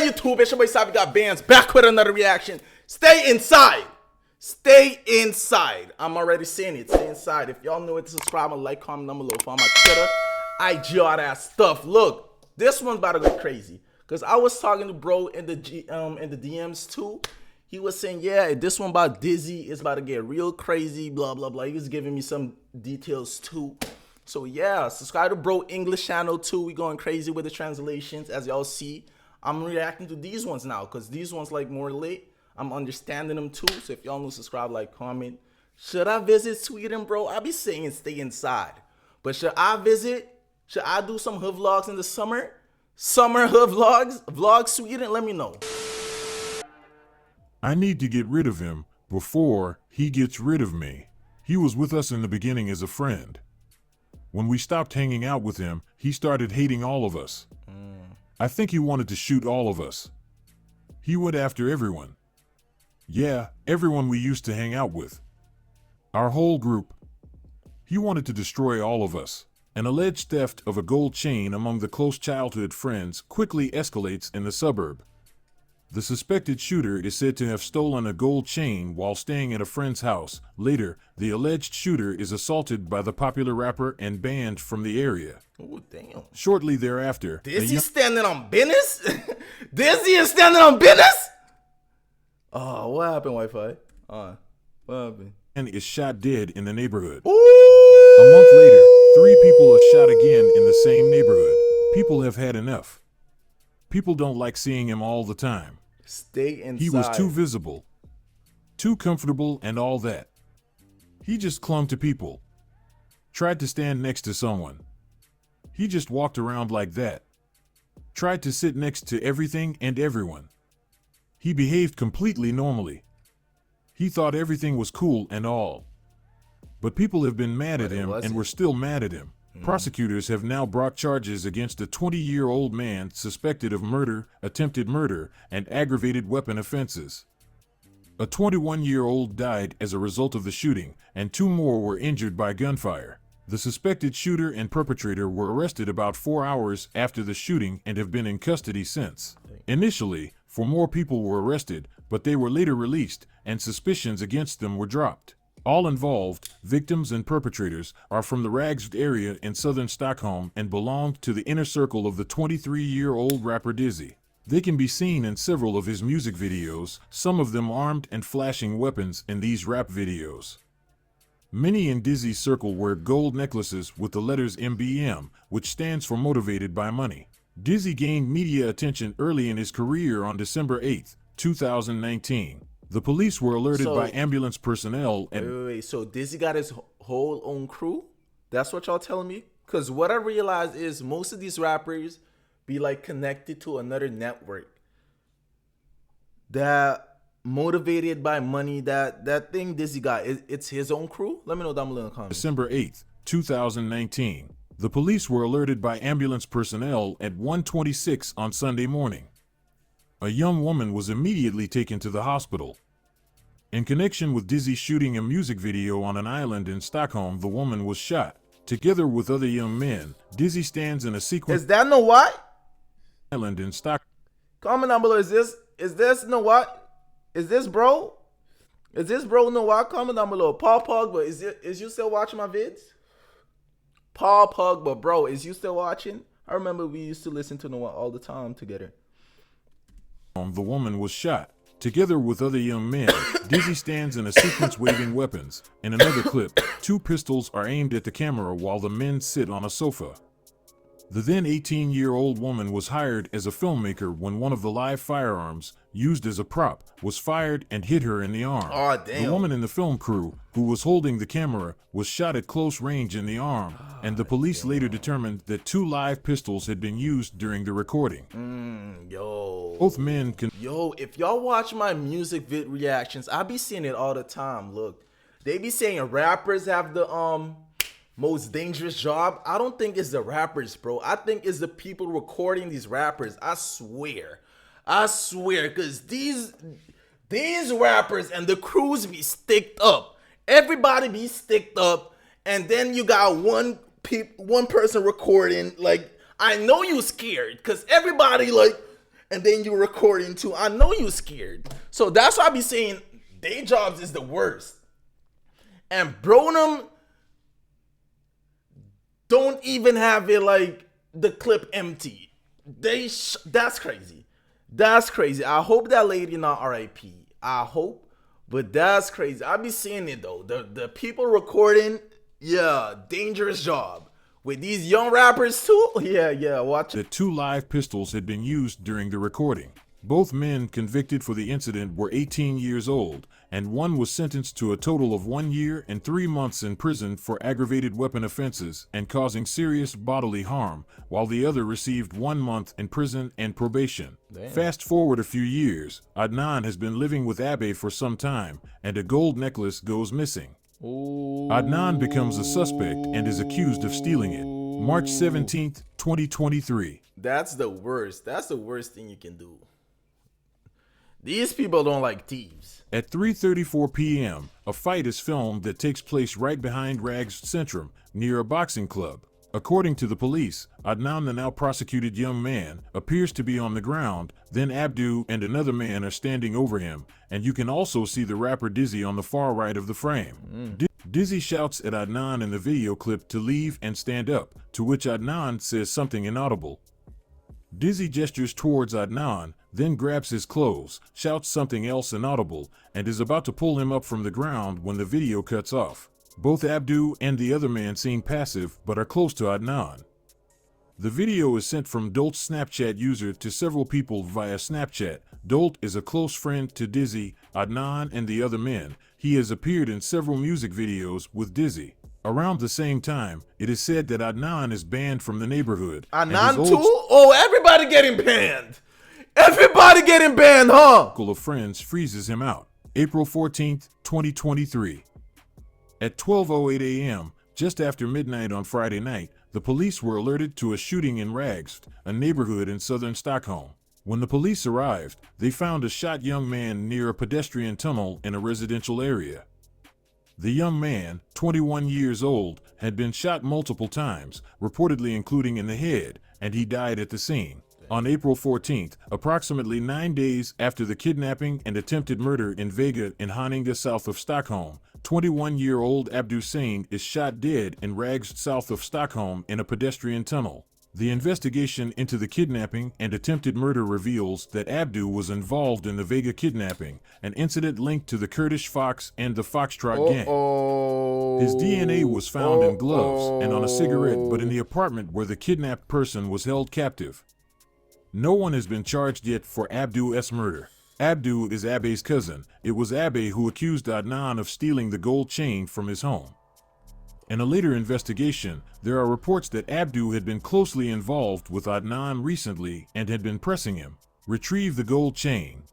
YouTube? It's your boy Sabi got bands back with another reaction. Stay inside. Stay inside. I'm already saying it. Stay inside. If y'all know it, subscribe and like, comment down below. Follow my Twitter, IG, all that stuff. Look, this one's about to go crazy. Cause I was talking to bro in the DMs too. He was saying, yeah, this one about Dizzy is about to get real crazy, blah blah blah. He was giving me some details too. So yeah, subscribe to bro English channel too. We going crazy with the translations, as y'all see. I'm reacting to these ones now, cause these ones like more late. I'm understanding them too. So if y'all know, subscribe, like, comment. Should I visit Sweden, bro? I be saying stay inside, but should I visit? Should I do some hood vlogs in the summer? Summer hood vlog Sweden? Let me know. I need to get rid of him before he gets rid of me. He was with us in the beginning as a friend. When we stopped hanging out with him, he started hating all of us. I think he wanted to shoot all of us. He went after everyone. Yeah, everyone we used to hang out with. Our whole group. He wanted to destroy all of us. An alleged theft of a gold chain among the close childhood friends quickly escalates in the suburb. The suspected shooter is said to have stolen a gold chain while staying at a friend's house. Later, the alleged shooter is assaulted by the popular rapper and banned from the area. Oh, damn. Shortly thereafter, Dizzy standing on business? Dizzy is standing on business? Oh, what happened, Wi-Fi? What happened? And is shot dead in the neighborhood. Ooh. A month later, 3 people are shot again in the same neighborhood. People have had enough. People don't like seeing him all the time. Stay inside. He was too visible, too comfortable and all that. He just clung to people. Tried to stand next to someone. He just walked around like that. Tried to sit next to everything and everyone. He behaved completely normally. He thought everything was cool and all. But people have been mad at him and were still mad at him. Prosecutors have now brought charges against a 20-year-old man suspected of murder, attempted murder, and aggravated weapon offenses. A 21-year-old died as a result of the shooting, and 2 more were injured by gunfire. The suspected shooter and perpetrator were arrested about 4 hours after the shooting and have been in custody since. Initially, 4 more people were arrested, but they were later released, and suspicions against them were dropped. All involved, victims and perpetrators, are from the Ragsd area in southern Stockholm and belonged to the inner circle of the 23-year-old rapper Dizzy. They can be seen in several of his music videos, some of them armed and flashing weapons in these rap videos. Many in Dizzy's circle wear gold necklaces with the letters MBM, which stands for Motivated by Money. Dizzy gained media attention early in his career on December 8, 2019. The police were alerted by ambulance personnel and... Wait. So Dizzy got his whole own crew? That's what y'all telling me? Because what I realized is most of these rappers be like connected to another network that motivated by money. That thing Dizzy got, it's his own crew? Let me know down below in the comments. December 8th, 2019. The police were alerted by ambulance personnel at 1:26 on Sunday morning. A young woman was immediately taken to the hospital. In connection with Dizzy shooting a music video on an island in Stockholm, the woman was shot. Together with other young men, Dizzy stands in a sequence. Is that no what? Island in Stockholm. Comment down below. Is this no what? Is this bro? Is this bro no what? Comment down below. Paul Pogba, is you still watching my vids? Paul Pogba, bro, is you still watching? I remember we used to listen to Noah all the time together. The woman was shot. Together with other young men, Dizzy stands in a sequence waving weapons. In another clip, 2 pistols are aimed at the camera while the men sit on a sofa. The then 18-year-old woman was hired as a filmmaker when one of the live firearms, used as a prop, was fired and hit her in the arm. Oh, damn. The woman in the film crew, who was holding the camera, was shot at close range in the arm, and the police later determined that 2 live pistols had been used during the recording. Yo. Both men can... Yo, if y'all watch my music vid reactions, I be seeing it all the time. Look, they be saying rappers have the most dangerous job. I don't think it's the rappers, bro. I think it's the people recording these rappers. I swear, because these rappers and the crews be sticked up. Everybody be sticked up, and then you got one person recording. Like, I know you scared, because everybody and then you're recording too. I know you scared. So that's why I be saying day jobs is the worst. And Bronum don't even have it like the clip empty. That's crazy. That's crazy. I hope that lady not RIP. I hope, but that's crazy. I be seeing it though. The people recording, yeah, dangerous job. With these young rappers too, yeah, watch it. That 2 live pistols had been used during the recording. Both men convicted for the incident were 18 years old, and one was sentenced to a total of 1 year and 3 months in prison for aggravated weapon offenses and causing serious bodily harm, while the other received 1 month in prison and probation. Damn. Fast forward a few years, Adnan has been living with Abe for some time, and a gold necklace goes missing. Ooh. Adnan becomes a suspect and is accused of stealing it. March 17th, 2023. That's the worst. That's the worst thing you can do. These people don't like thieves. At 3:34 p.m., a fight is filmed that takes place right behind Rags Centrum, near a boxing club. According to the police, Adnan, the now prosecuted young man, appears to be on the ground, then Abdu and another man are standing over him, and you can also see the rapper Dizzy on the far right of the frame. Dizzy shouts at Adnan in the video clip to leave and stand up, to which Adnan says something inaudible. Dizzy gestures towards Adnan, then grabs his clothes, shouts something else inaudible, and is about to pull him up from the ground when the video cuts off. Both Abdu and the other man seem passive but are close to Adnan. The video is sent from Dolt's Snapchat user to several people via Snapchat. Dolt is a close friend to Dizzy, Adnan, and the other men. He has appeared in several music videos with Dizzy. Around the same time, it is said that Adnan is banned from the neighborhood. Adnan too? Oh, everybody getting banned. Everybody getting banned, huh? Circle of friends freezes him out. April 14th, 2023. At 12:08 a.m., just after midnight on Friday night, the police were alerted to a shooting in Rags, a neighborhood in southern Stockholm. When the police arrived, they found a shot young man near a pedestrian tunnel in a residential area. The young man, 21 years old, had been shot multiple times, reportedly including in the head, and he died at the scene. On April 14th, approximately 9 days after the kidnapping and attempted murder in Vega in Haninge south of Stockholm, 21-year-old Abdu Sain is shot dead in Rags south of Stockholm in a pedestrian tunnel. The investigation into the kidnapping and attempted murder reveals that Abdu was involved in the Vega kidnapping, an incident linked to the Kurdish Fox and the Foxtrot gang. His DNA was found in gloves and on a cigarette, but in the apartment where the kidnapped person was held captive. No one has been charged yet for Abdu's murder. Abdu is Abe's cousin. It was Abe who accused Adnan of stealing the gold chain from his home. In a later investigation, there are reports that Abdu had been closely involved with Adnan recently and had been pressing him. Retrieve the gold chain.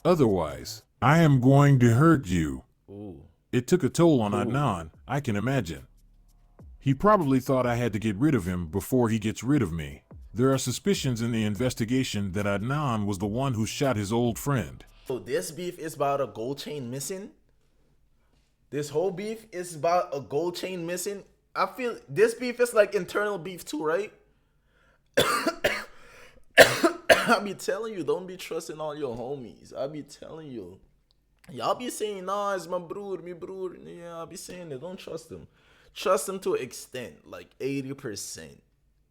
Otherwise, I am going to hurt you. Ooh. It took a toll on Adnan, I can imagine. He probably thought I had to get rid of him before he gets rid of me. There are suspicions in the investigation that Adnan was the one who shot his old friend. So this beef is about a gold chain missing? This whole beef is about a gold chain missing? I feel this beef is like internal beef too, right? I be telling you, don't be trusting all your homies. I be telling you. Y'all be saying, nah, it's my brother, me brother. Yeah, I be saying it. Don't trust them. Trust them to an extent, like 80%,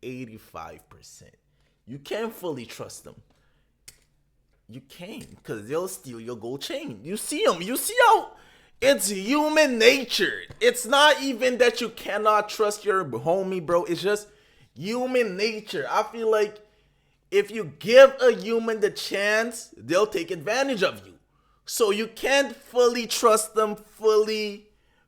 85%. You can't fully trust them. You can't, because they'll steal your gold chain. You see them. You see how it's human nature. It's not even that you cannot trust your homie, bro. It's just human nature. I feel like if you give a human the chance, they'll take advantage of you. So you can't fully trust them, fully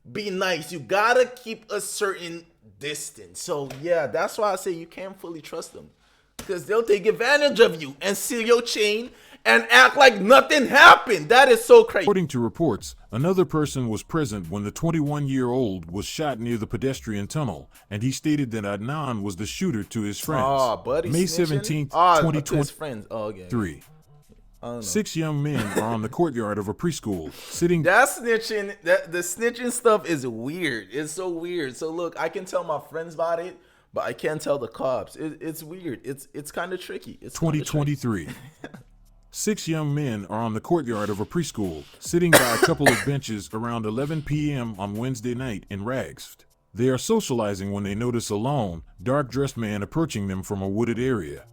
be nice. You gotta keep a certain distance. So yeah, that's why I say you can't fully trust them, because they'll take advantage of you and steal your chain and act like nothing happened. That is so crazy. According to reports, another person was present when the 21-year-old was shot near the pedestrian tunnel, and he stated that Adnan was the shooter to his friends. Oh, buddy, May 17th, 2023. 6 young men are on the courtyard of a preschool, sitting. That snitching, the snitching stuff is weird. It's so weird. So look, I can tell my friends about it, but I can't tell the cops. It's weird. It's kind of tricky. It's kinda tricky. 2023. 6 young men are on the courtyard of a preschool, sitting by a couple of benches around 11 p.m. on Wednesday night in Ragsford. They are socializing when they notice a lone, dark-dressed man approaching them from a wooded area.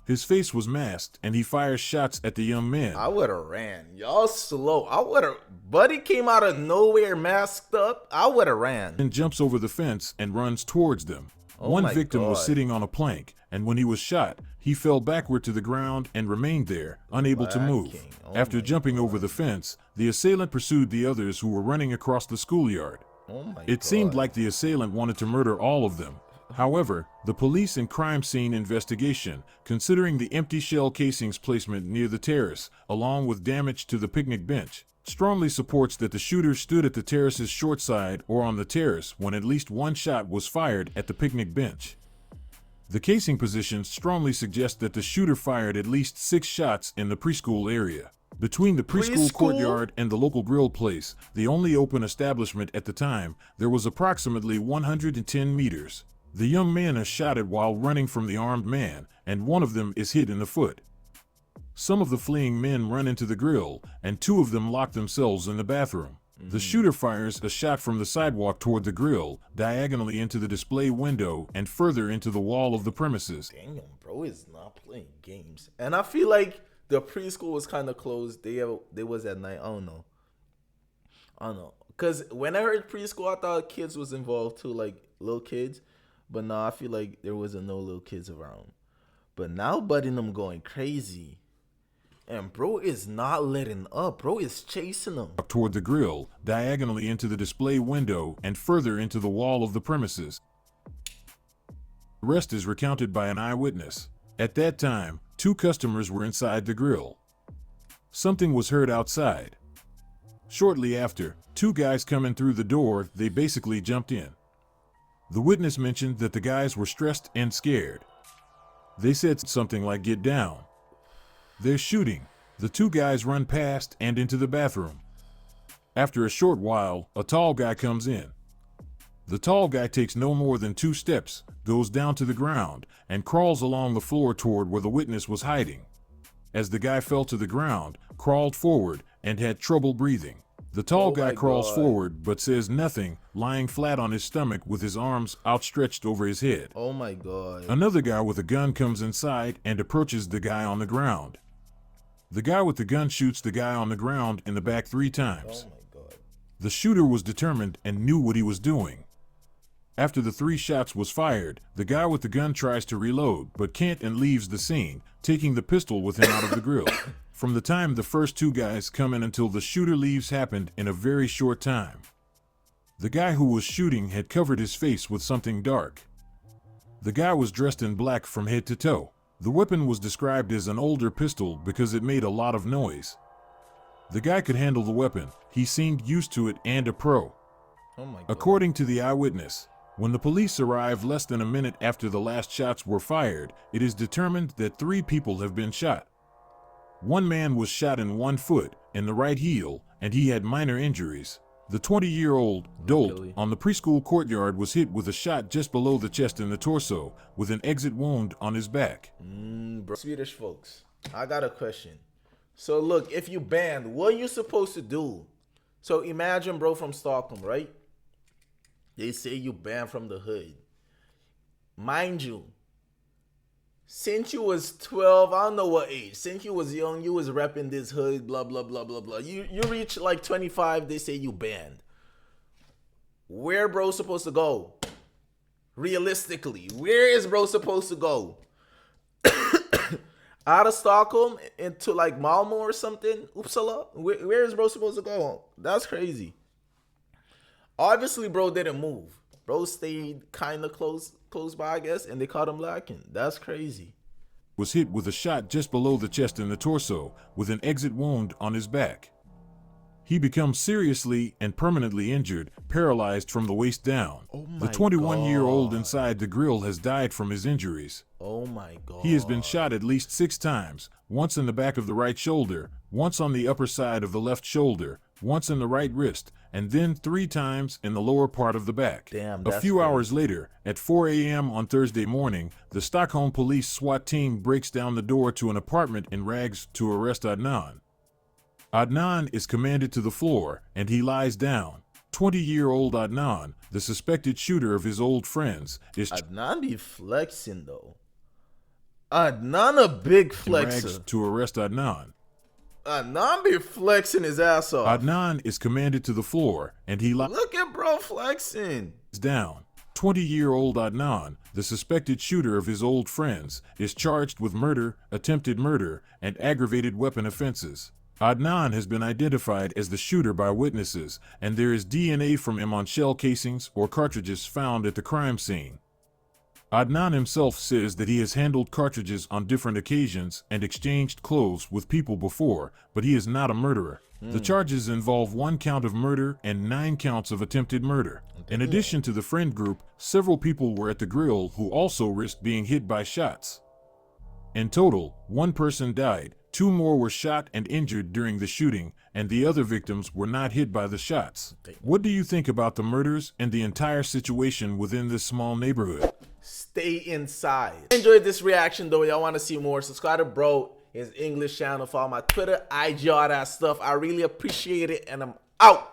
His face was masked, and he fires shots at the young men. I would have ran. Y'all slow. I would have. Buddy came out of nowhere masked up. I would have ran. And jumps over the fence and runs towards them. One victim was sitting on a plank, and when he was shot, he fell backward to the ground and remained there, unable to move. After jumping over the fence, the assailant pursued the others who were running across the schoolyard. It seemed like the assailant wanted to murder all of them. However, the police and crime scene investigation, considering the empty shell casings placement near the terrace, along with damage to the picnic bench, strongly supports that the shooter stood at the terrace's short side or on the terrace when at least one shot was fired at the picnic bench. The casing positions strongly suggest that the shooter fired at least 6 shots in the preschool area. Between the preschool courtyard and the local grill place, the only open establishment at the time, there was approximately 110 meters. The young men are shot at while running from the armed man, and one of them is hit in the foot. Some of the fleeing men run into the grill, and 2 of them lock themselves in the bathroom. The shooter fires a shot from the sidewalk toward the grill, diagonally into the display window, and further into the wall of the premises. Damn, bro is not playing games. And I feel like the preschool was kind of closed. They was at night. I don't know. Because when I heard preschool, I thought kids was involved too, like little kids. But no, I feel like there wasn't no little kids around. But now Buddy and them going crazy. And bro is not letting up. Bro is chasing them. Toward the grill, diagonally into the display window, and further into the wall of the premises. The rest is recounted by an eyewitness. At that time, 2 customers were inside the grill. Something was heard outside. Shortly after, 2 guys coming through the door, they basically jumped in. The witness mentioned that the guys were stressed and scared. They said something like, "Get down. They're shooting." The 2 guys run past and into the bathroom. After a short while, a tall guy comes in. The tall guy takes no more than 2 steps, goes down to the ground, and crawls along the floor toward where the witness was hiding. As the guy fell to the ground, crawled forward, and had trouble breathing. The tall guy crawls forward but says nothing, lying flat on his stomach with his arms outstretched over his head. Oh my God. Another guy with a gun comes inside and approaches the guy on the ground. The guy with the gun shoots the guy on the ground in the back 3 times. Oh my God. The shooter was determined and knew what he was doing. After the 3 shots was fired, the guy with the gun tries to reload but can't and leaves the scene, taking the pistol with him out of the grill. From the time the first 2 guys come in until the shooter leaves happened in a very short time. The guy who was shooting had covered his face with something dark. The guy was dressed in black from head to toe. The weapon was described as an older pistol because it made a lot of noise. The guy could handle the weapon. He seemed used to it and a pro. Oh my God. According to the eyewitness, when the police arrived less than a minute after the last shots were fired, it is determined that 3 people have been shot. One man was shot in one foot, in the right heel, and he had minor injuries. The 20-year-old dolt on the preschool courtyard was hit with a shot just below the chest and the torso, with an exit wound on his back. Bro. Swedish folks, I got a question. So look, if you banned, what are you supposed to do? So imagine, bro, from Stockholm, right? They say you banned from the hood. Mind you, since you was 12, I don't know what age, since you was young, you was repping this hood, blah, blah, blah, blah, blah. You reach like 25, they say you banned. Where bro supposed to go? Realistically, where is bro supposed to go? Out of Stockholm into like Malmo or something? Uppsala? Where is bro supposed to go? That's crazy. Obviously, bro didn't move. Bro stayed kind of close by, I guess, and they caught him lacking. That's crazy. Was hit with a shot just below the chest and the torso, with an exit wound on his back. He becomes seriously and permanently injured, paralyzed from the waist down. Oh my The 21-year-old inside the grill has died from his injuries. Oh my God. He has been shot at least 6 times, once in the back of the right shoulder, once on the upper side of the left shoulder, once in the right wrist, and then 3 times in the lower part of the back. Damn, A that's few crazy. hours later, at 4 a.m. on Thursday morning, the Stockholm police SWAT team breaks down the door to an apartment in rags to arrest Adnan. Adnan is commanded to the floor, and he lies down. 20-year-old Adnan, the suspected shooter of his old friends, is Adnan be flexing though. Adnan a big in rags flexer. to arrest Adnan. Adnan be flexing his ass off. Adnan is commanded to the floor, and he lies Look at bro flexing. down. 20-year-old Adnan, the suspected shooter of his old friends, is charged with murder, attempted murder, and aggravated weapon offenses. Adnan has been identified as the shooter by witnesses, and there is DNA from him on shell casings or cartridges found at the crime scene. Adnan himself says that he has handled cartridges on different occasions and exchanged clothes with people before, but he is not a murderer. The charges involve 1 count of murder and 9 counts of attempted murder. In addition to the friend group, several people were at the grill who also risked being hit by shots. In total, 1 person died, 2 more were shot and injured during the shooting, and the other victims were not hit by the shots. What do you think about the murders and the entire situation within this small neighborhood? Stay inside. Enjoyed this reaction though. Y'all want to see more? Subscribe to bro, his English channel. Follow my Twitter, IG, all that stuff. I really appreciate it, and I'm out.